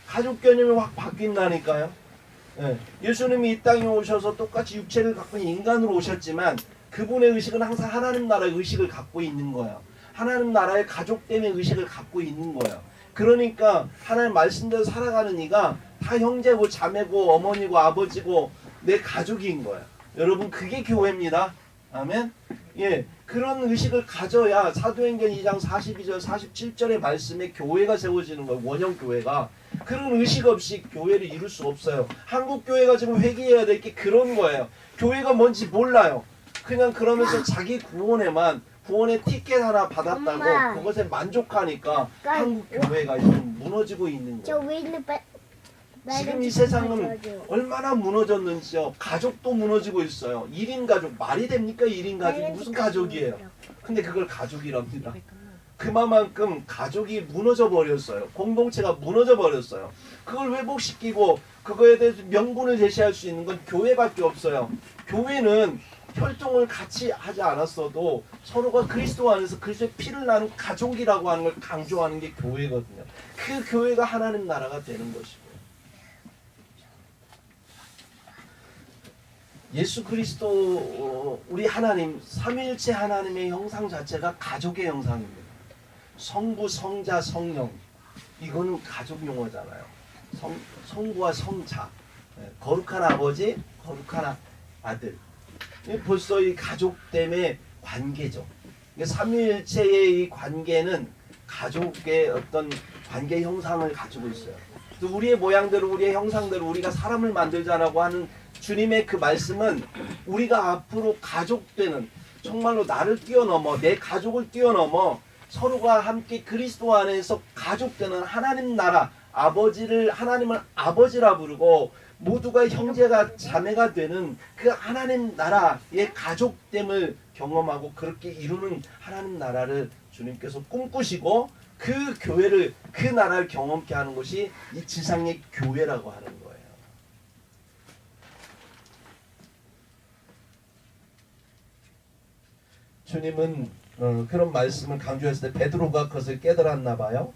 S1: 가족 개념이 확 바뀐다니까요. 예수님이 이 땅에 오셔서 똑같이 육체를 갖고 인간으로 오셨지만 그분의 의식은 항상 하나님 나라의 의식을 갖고 있는 거예요. 하나님 나라의 가족됨의 의식을 갖고 있는 거예요. 그러니까 하나님 말씀대로 살아가는 이가 다 형제고 자매고 어머니고 아버지고 내 가족인 거예요. 여러분, 그게 교회입니다. 아멘. 예, 그런 의식을 가져야 사도행전 2장 42절 47절의 말씀에 교회가 세워지는 거예요. 원형 교회가. 그런 의식 없이 교회를 이룰 수 없어요. 한국 교회가 지금 회개해야 될 게 그런 거예요. 교회가 뭔지 몰라요. 그냥 그러면서 자기 구원의 티켓 하나 받았다고 엄마, 그것에 만족하니까 한국 교회가 지금 무너지고 있는 거예요. 지금 이 세상은 얼마나 무너졌는지요. 가족도 무너지고 있어요. 1인 가족 말이 됩니까? 1인 가족이 무슨 가족이에요? 근데 그걸 가족이랍니다. 그만큼 가족이 무너져 버렸어요. 공동체가 무너져 버렸어요. 그걸 회복시키고 그거에 대해서 명분을 제시할 수 있는 건 교회밖에 없어요. 교회는 혈통을 같이 하지 않았어도 서로가 그리스도 안에서 그리스도의 피를 나눈 가족이라고 하는 걸 강조하는 게 교회거든요. 그 교회가 하나님 나라가 되는 것이고요. 예수 그리스도 우리 하나님 삼위일체 하나님의 형상 자체가 가족의 형상입니다. 성부, 성자, 성령 이거는 가족 용어잖아요. 성부와 성자, 거룩한 아버지, 거룩한 아들. 벌써 이 가족 때문에 관계죠. 삼위일체의 이 관계는 가족의 어떤 관계 형상을 가지고 있어요. 또 우리의 모양대로 우리의 형상대로 우리가 사람을 만들자라고 하는 주님의 그 말씀은 우리가 앞으로 가족되는 정말로 나를 뛰어넘어 내 가족을 뛰어넘어 서로가 함께 그리스도 안에서 가족되는 하나님 나라 아버지를 하나님을 아버지라 부르고 모두가 형제가 자매가 되는 그 하나님 나라의 가족됨을 경험하고 그렇게 이루는 하나님 나라를 주님께서 꿈꾸시고 그 교회를 그 나라를 경험케 하는 것이 이 지상의 교회라고 하는 거예요. 주님은 그런 말씀을 강조했을 때 베드로가 그것을 깨달았나 봐요.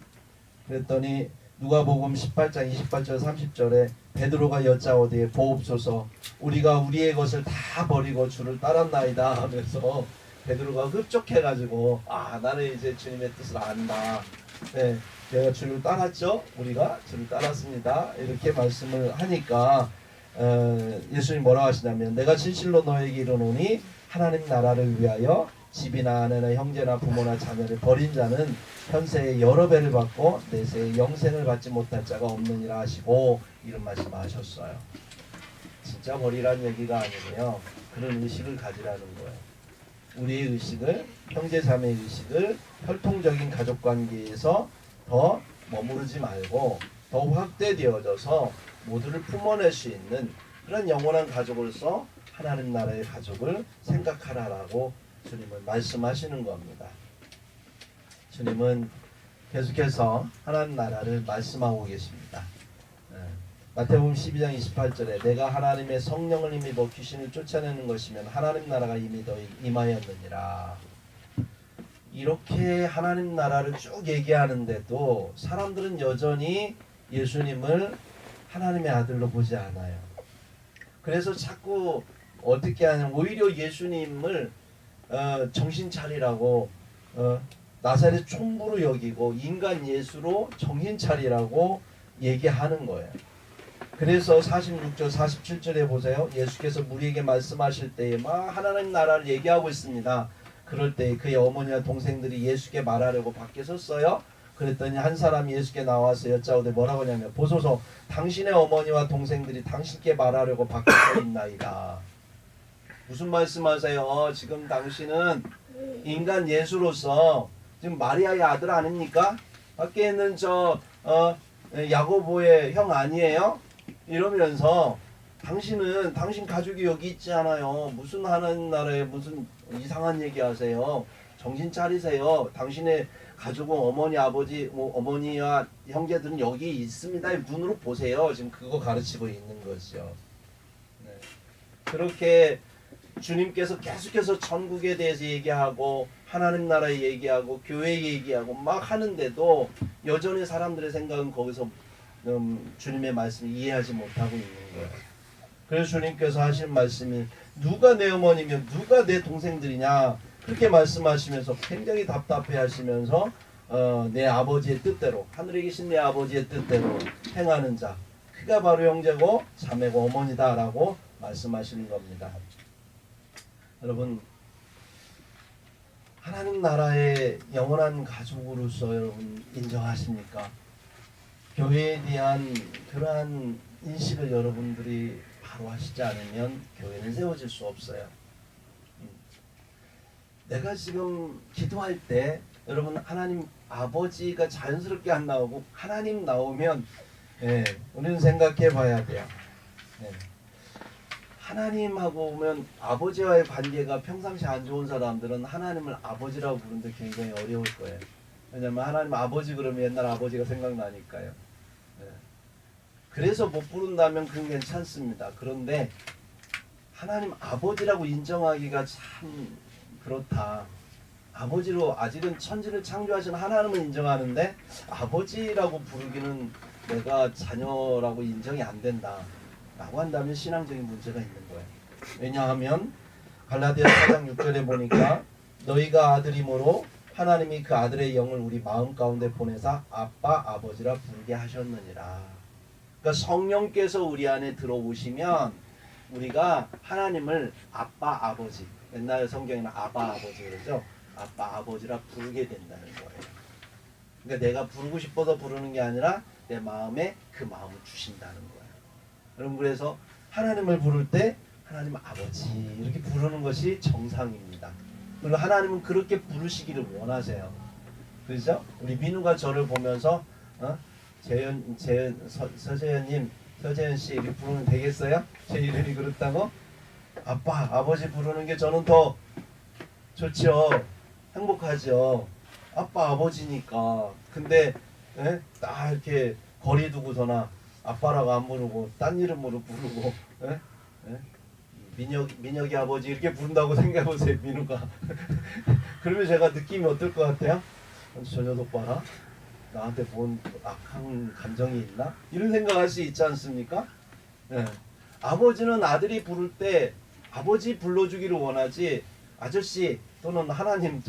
S1: 그랬더니 누가복음 18장 28절 30절에 베드로가 여짜오되 보옵소서 우리가 우리의 것을 다 버리고 주를 따랐나이다 하면서 베드로가 흡족해가지고 나는 이제 주님의 뜻을 안다. 네, 제가 주를 따랐죠. 우리가 주를 따랐습니다. 이렇게 말씀을 하니까 예수님 뭐라고 하시냐면 내가 진실로 너에게 이르노니 하나님 나라를 위하여 집이나 아내나 형제나 부모나 자녀를 버린 자는 현세에 여러 배를 받고 내세에 영생을 받지 못할 자가 없느니라 하시고 이런 말씀하셨어요. 진짜 버리라는 얘기가 아니고요. 그런 의식을 가지라는 거예요. 우리의 의식을 형제 자매의 의식을 혈통적인 가족관계에서 더 머무르지 말고 더 확대되어져서 모두를 품어낼 수 있는 그런 영원한 가족으로서 하나님 나라의 가족을 생각하라라고 주님은 말씀하시는 겁니다. 주님은 계속해서 하나님 나라를 말씀하고 계십니다. 마태복음 12장 28절에 내가 하나님의 성령을 힘입어 귀신을 쫓아내는 것이면 하나님 나라가 이미 더 임하였느니라. 이렇게 하나님 나라를 쭉 얘기하는데도 사람들은 여전히 예수님을 하나님의 아들로 보지 않아요. 그래서 자꾸 어떻게 하냐면 오히려 예수님을 정신 차리라고 나사렛 총부로 여기고 인간 예수로 정신 차리라고 얘기하는 거예요. 그래서 46절 47절에 보세요. 예수께서 무리에게 말씀하실 때에 막 하나님 나라를 얘기하고 있습니다. 그럴 때 그의 어머니와 동생들이 예수께 말하려고 밖에 섰어요. 그랬더니 한 사람이 예수께 나와서 여짜오되 뭐라고 하냐면 보소서 당신의 어머니와 동생들이 당신께 말하려고 밖에 서 있나이다. 무슨 말씀하세요? 지금 당신은 인간 예수로서 지금 마리아의 아들 아닙니까? 밖에 있는 야고보의 형 아니에요? 이러면서 당신은 당신 가족이 여기 있지 않아요. 무슨 하나님 나라에 무슨 이상한 얘기 하세요. 정신 차리세요. 당신의 가족은 어머니 아버지 어머니와 형제들은 여기 있습니다. 눈으로 보세요. 지금 그거 가르치고 있는 거죠. 네. 그렇게 주님께서 계속해서 천국에 대해서 얘기하고 하나님 나라에 얘기하고 교회 얘기하고 막 하는데도 여전히 사람들의 생각은 거기서 주님의 말씀을 이해하지 못하고 있는 거예요. 그래서 주님께서 하신 말씀이 누가 내 어머니며 누가 내 동생들이냐 그렇게 말씀하시면서 굉장히 답답해 하시면서 내 아버지의 뜻대로 하늘에 계신 내 아버지의 뜻대로 행하는 자 그가 바로 형제고 자매고 어머니다 라고 말씀하시는 겁니다. 여러분 하나님 나라의 영원한 가족으로서 여러분 인정하십니까? 교회에 대한 그러한 인식을 여러분들이 바로 하시지 않으면 교회는 세워질 수 없어요. 내가 지금 기도할 때 여러분 하나님 아버지가 자연스럽게 안 나오고 하나님 나오면 우리는 생각해 봐야 돼요. 하나님하고 오면 아버지와의 관계가 평상시 안 좋은 사람들은 하나님을 아버지라고 부르는데 굉장히 어려울 거예요. 왜냐하면 하나님 아버지 그러면 옛날 아버지가 생각나니까요. 그래서 못 부른다면 그건 괜찮습니다. 그런데 하나님 아버지라고 인정하기가 참 그렇다. 아버지로 아직은 천지를 창조하신 하나님을 인정하는데 아버지라고 부르기는 내가 자녀라고 인정이 안 된다 라고 한다면 신앙적인 문제가 있는 거예요. 왜냐하면 갈라디아 4장 6절에 보니까 너희가 아들이므로 하나님이 그 아들의 영을 우리 마음 가운데 보내사 아빠 아버지라 부르게 하셨느니라. 그러니까 성령께서 우리 안에 들어오시면 우리가 하나님을 아빠 아버지, 옛날 성경에는 아바 아버지 그러죠. 아빠 아버지라 부르게 된다는 거예요. 그러니까 내가 부르고 싶어서 부르는 게 아니라 내 마음에 그 마음을 주신다는 거예요. 여러분 그래서 하나님을 부를 때 하나님 아버지 이렇게 부르는 것이 정상입니다. 그리고 하나님은 그렇게 부르시기를 원하세요. 그렇죠? 우리 민우가 저를 보면서 서재현님, 씨 이렇게 부르면 되겠어요? 제 이름이 그렇다고? 아빠, 아버지 부르는 게 저는 더 좋죠. 행복하죠. 아빠, 아버지니까. 근데 딱 이렇게 거리 두고서나 아빠라고 안 부르고 딴 이름으로 부르고 민혁이 아버지 이렇게 부른다고 생각해보세요. 민우가. 그러면 제가 느낌이 어떨 것 같아요? 저 녀석 봐라. 나한테 뭔 악한 감정이 있나? 이런 생각할 수 있지 않습니까? 아버지는 아들이 부를 때 아버지 불러주기를 원하지 아저씨 또는 하나님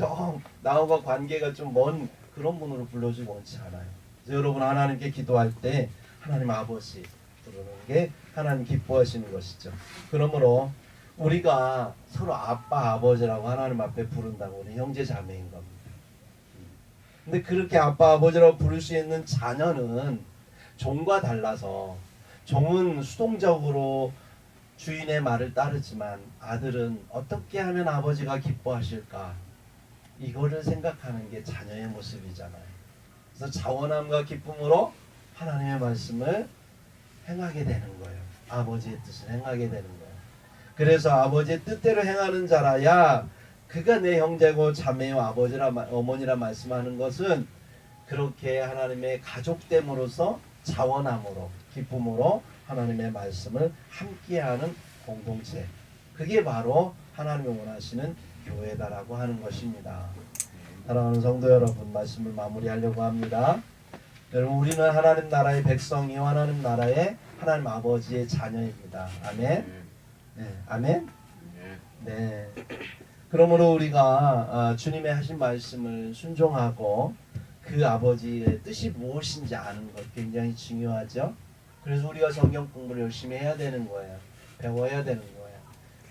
S1: 나하고 관계가 좀 먼 그런 분으로 불러주기 원치 않아요. 그래서 여러분 하나님께 기도할 때 하나님 아버지 부르는 게 하나님 기뻐하시는 것이죠. 그러므로 우리가 서로 아빠 아버지라고 하나님 앞에 부른다고 우리 형제 자매인 겁니다. 근데 그렇게 아빠 아버지라고 부를 수 있는 자녀는 종과 달라서 종은 수동적으로 주인의 말을 따르지만 아들은 어떻게 하면 아버지가 기뻐하실까 이거를 생각하는 게 자녀의 모습이잖아요. 그래서 자원함과 기쁨으로 하나님의 말씀을 행하게 되는 거예요. 아버지의 뜻을 행하게 되는 거예요. 그래서 아버지의 뜻대로 행하는 자라야 그가 내 형제고 자매요 아버지라 어머니라 말씀하는 것은 그렇게 하나님의 가족됨으로써 자원함으로 기쁨으로 하나님의 말씀을 함께하는 공동체, 그게 바로 하나님이 원하시는 교회다라고 하는 것입니다. 사랑하는 성도 여러분, 말씀을 마무리하려고 합니다. 여러분 우리는 하나님 나라의 백성이요 하나님 나라의 하나님 아버지의 자녀입니다. 아멘. 네, 아멘. 네. 그러므로 우리가 주님의 하신 말씀을 순종하고 그 아버지의 뜻이 무엇인지 아는 것 굉장히 중요하죠. 그래서 우리가 성경 공부를 열심히 해야 되는 거예요. 배워야 되는 거예요.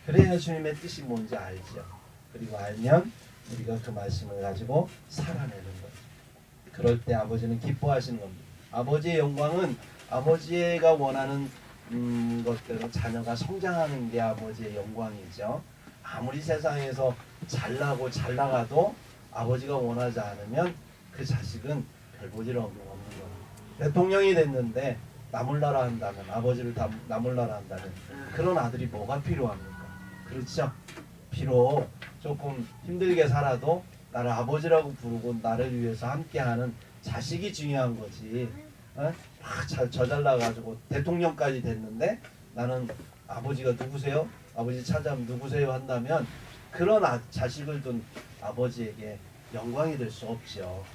S1: 그래야 주님의 뜻이 뭔지 알죠. 그리고 알면 우리가 그 말씀을 가지고 살아내는 거죠. 그럴 때 아버지는 기뻐하시는 겁니다. 아버지의 영광은 아버지가 원하는 것대로 자녀가 성장하는 게 아버지의 영광이죠. 아무리 세상에서 잘나고 잘 나가도 아버지가 원하지 않으면 그 자식은 별 볼일 없는 거예요. 대통령이 됐는데 나몰라라 한다면 아버지를 나몰라라 한다면 그런 아들이 뭐가 필요합니까? 그렇죠? 비록 조금 힘들게 살아도 나를 아버지라고 부르고 나를 위해서 함께하는 자식이 중요한 거지. 막 저 잘나가지고 대통령까지 됐는데 나는 아버지가 누구세요? 아버지 찾아오면 누구세요? 한다면 그런 자식을 둔 아버지에게 영광이 될 수 없죠.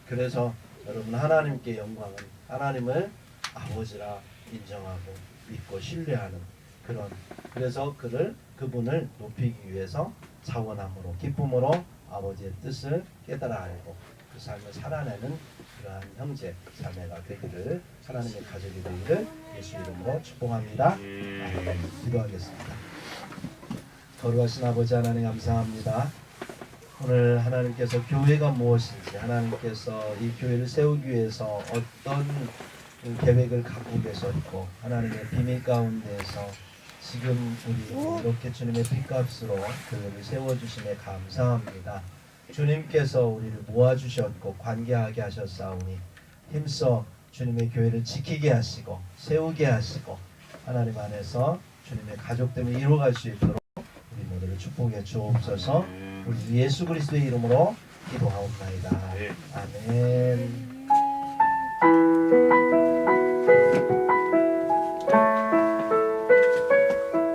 S1: 그래서 여러분 하나님께 영광은 하나님을 아버지라 인정하고 믿고 신뢰하는 그런, 그래서 그분을 높이기 위해서 자원함으로 기쁨으로 아버지의 뜻을 깨달아 알고 그 삶을 살아내는 그러한 형제 자매가 되기를, 하나님의 가족이 되기를 예수 이름으로 축복합니다. 기도하겠습니다. 거룩하신 아버지 하나님 감사합니다. 오늘 하나님께서 교회가 무엇인지, 하나님께서 이 교회를 세우기 위해서 어떤 계획을 갖고 계셨고 하나님의 비밀 가운데에서 지금 우리 이렇게 주님의 핏값으로 교회를 세워주심에 감사합니다. 주님께서 우리를 모아주셨고 관계하게 하셨사오니 힘써 주님의 교회를 지키게 하시고 세우게 하시고 하나님 안에서 주님의 가족됨을 이루어갈 수 있도록 우리 모두를 축복해 주옵소서. 우리 예수 그리스도의 이름으로 기도하옵나이다. 아멘.